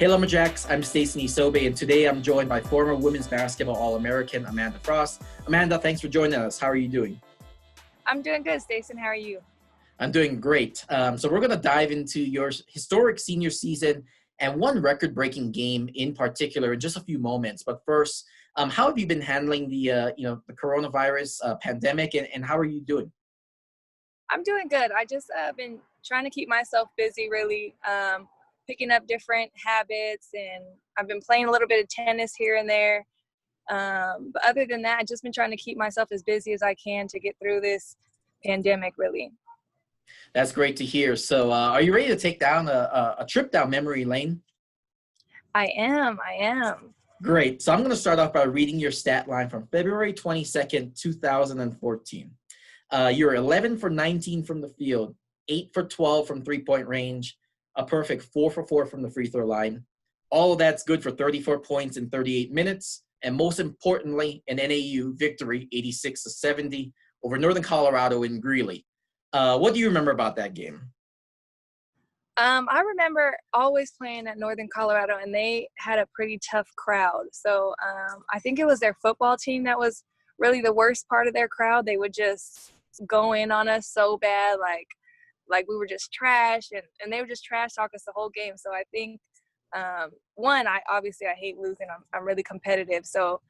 Hey Lumberjacks, I'm Stacey Nisobe, and today I'm joined by former women's basketball All-American Amanda Frost. Amanda, thanks for joining us. How are you doing? I'm doing good, Stacey. How are you? I'm doing great. So we're going to dive into your historic senior season and one record-breaking game in particular in just a few moments. But first, how have you been handling the coronavirus pandemic, and how are you doing? I'm doing good. I just been trying to keep myself busy, really, picking up different habits, and I've been playing a little bit of tennis here and there. But other than that, I've just been trying to keep myself as busy as I can to get through this pandemic, really. That's great to hear. So are you ready to take down a trip down memory lane? I am. Great. So I'm going to start off by reading your stat line from February 22nd, 2014. You're 11 for 19 from the field, 8 for 12 from three-point range, a perfect 4 for 4 from the free throw line. All of that's good for 34 points in 38 minutes, and most importantly, an NAU victory, 86-70 over Northern Colorado in Greeley. What do you remember about that game? I remember always playing at Northern Colorado, and they had a pretty tough crowd. So I think it was their football team that was really the worst part of their crowd. They would just go in on us so bad, like we were just trash, and they would just trash talk us the whole game. So I think I hate losing. I'm really competitive. So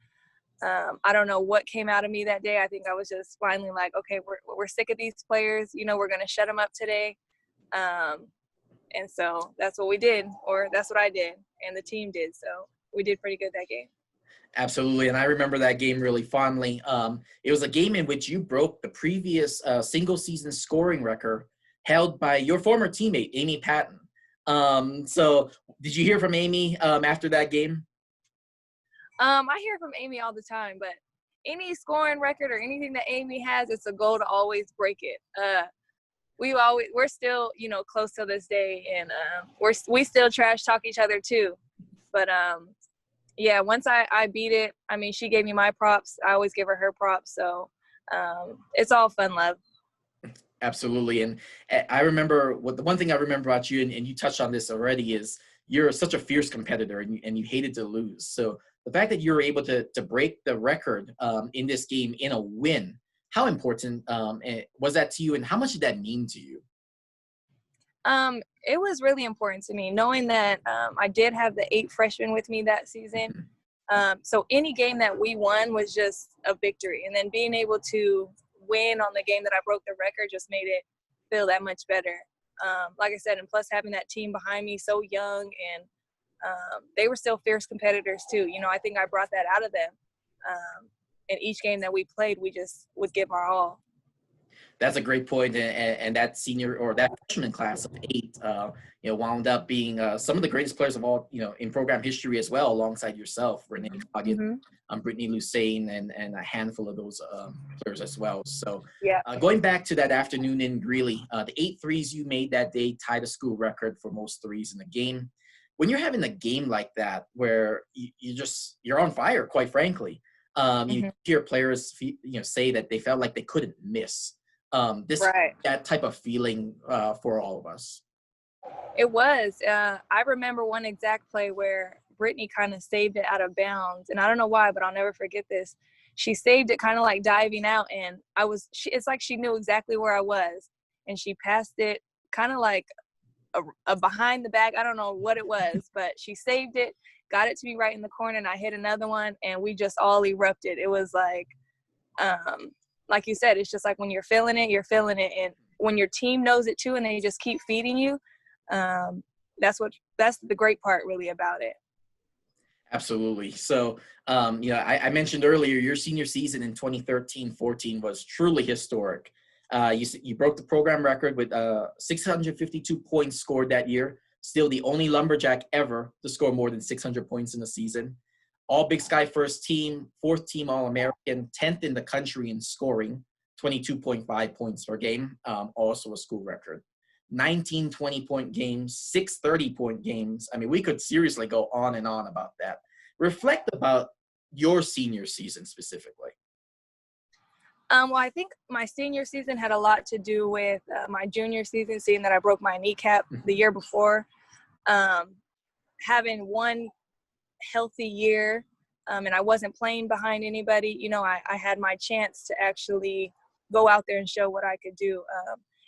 I don't know what came out of me that day. I think I was just finally like, okay, we're sick of these players. We're going to shut them up today. And so that's what we did, or that's what I did, and the team did. So we did pretty good that game. Absolutely, and I remember that game really fondly. It was a game in which you broke the previous single-season scoring record held by your former teammate, Amy Patton. So did you hear from Amy after that game? I hear from Amy all the time, but any scoring record or anything that Amy has, it's a goal to always break it. We're still, close to this day, and we still trash talk each other too. But yeah, once I beat it, I mean, she gave me my props. I always give her props. So it's all fun love. Absolutely. And I remember the one thing I remember about you, and you touched on this already, is you're such a fierce competitor, and you hated to lose. So the fact that you were able to break the record in this game in a win, how important was that to you, and how much did that mean to you? It was really important to me, knowing that I did have the 8 freshmen with me that season. So any game that we won was just a victory. And then being able to win on the game that I broke the record just made it feel that much better. Like I said, and plus having that team behind me so young, and they were still fierce competitors too. I think I brought that out of them. In each game that we played, we just would give our all. That's a great point, and that senior or that freshman class of 8, wound up being some of the greatest players of all, in program history as well, alongside yourself, Renee Coggin, Brittany Lucane, and a handful of those players as well. So, yeah. Going back to that afternoon in Greeley, the 8 threes you made that day tied a school record for most threes in the game. When you're having a game like that, where you're on fire, quite frankly, you hear players say that they felt like they couldn't miss. That type of feeling for all of us. It was. I remember one exact play where Brittany kind of saved it out of bounds, and I don't know why, but I'll never forget this. She saved it kind of like diving out, and it's like she knew exactly where I was, and she passed it kind of like a behind the back. I don't know what it was, but she saved it, got it to me right in the corner, and I hit another one, and we just all erupted. It was like you said, it's just like when you're feeling it, and when your team knows it too, and they just keep feeding you, that's the great part really about it. Absolutely. So, I mentioned earlier your senior season in 2013-14 was truly historic. You broke the program record with 652 points scored that year. Still the only Lumberjack ever to score more than 600 points in a season. All Big Sky first team, 4th team All-American, 10th in the country in scoring, 22.5 points per game, also a school record. 19 20-point games, 6 30-point games. I mean, we could seriously go on and on about that. Reflect about your senior season specifically. Well, I think my senior season had a lot to do with my junior season, seeing that I broke my kneecap the year before. having one healthy year, and I wasn't playing behind anybody, you know, I had my chance to actually go out there and show what I could do.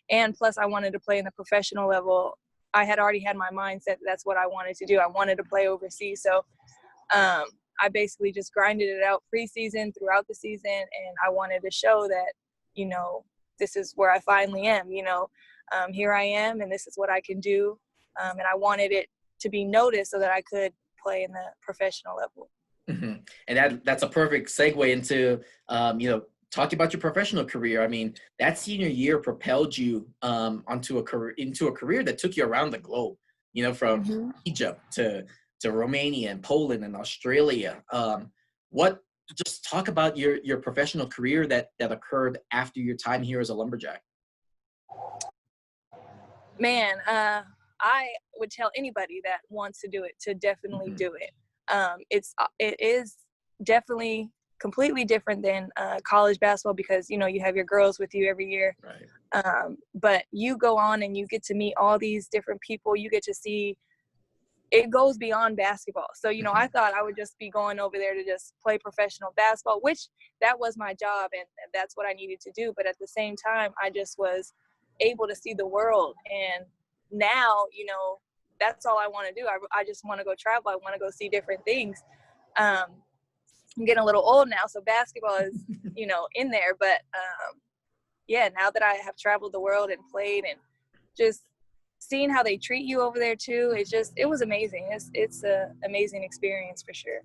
And plus I wanted to play in the professional level. I had already had my mindset that's what I wanted to do. I wanted to play overseas. So I basically just grinded it out preseason, throughout the season, and I wanted to show that, you know, this is where I finally am, you know. Here I am, and this is what I can do. And I wanted it to be noticed so that I could play in the professional level. Mm-hmm. And that's a perfect segue into, you know, talking about your professional career. I mean, that senior year propelled you into a career that took you around the globe, you know, from Egypt to Romania and Poland and Australia. Just talk about your professional career that occurred after your time here as a Lumberjack. Man, I would tell anybody that wants to do it to definitely do it. It is definitely completely different than college basketball because, you know, you have your girls with you every year. Right. But you go on and you get to meet all these different people. You get to see, it goes beyond basketball. So, you know, I thought I would just be going over there to just play professional basketball, which that was my job and that's what I needed to do. But at the same time, I just was able to see the world. And now, you know, that's all I want to do. I just want to go travel. I want to go see different things. I'm getting a little old now, so basketball is, you know, in there. But yeah, now that I have traveled the world and played and just seeing how they treat you over there too, it was amazing. It's an amazing experience for sure.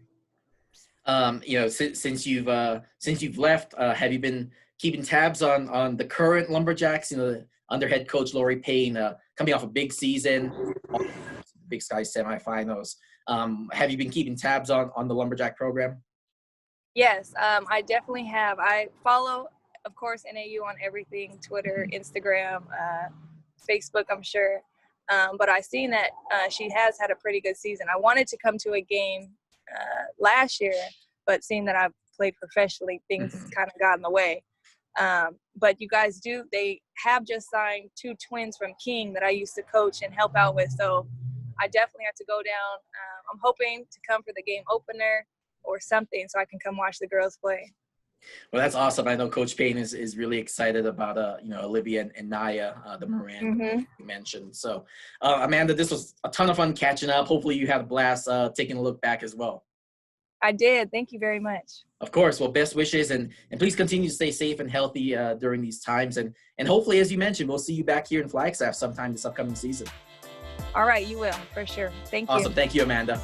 You know, since you've left, have you been keeping tabs on the current Lumberjacks? You know, under head coach Lori Payne, coming off a big season, Big Sky semifinals. Have you been keeping tabs on the Lumberjack program? Yes, I definitely have. I follow, of course, NAU on everything: Twitter, Instagram, Facebook, I'm sure. But I seen that she has had a pretty good season. I wanted to come to a game last year, but seeing that I've played professionally, things kind of got in the way. But you guys they have just signed 2 twins from King that I used to coach and help out with. So I definitely have to go down. I'm hoping to come for the game opener or something so I can come watch the girls play. Well, that's awesome. I know Coach Payne is really excited about, you know, Olivia and Naya, the Moran you mentioned. So, Amanda, this was a ton of fun catching up. Hopefully you had a blast taking a look back as well. I did. Thank you very much. Of course. Well, best wishes, and please continue to stay safe and healthy during these times. And hopefully, as you mentioned, we'll see you back here in Flagstaff sometime this upcoming season. All right, you will, for sure. Thank you. Awesome. Thank you, Amanda.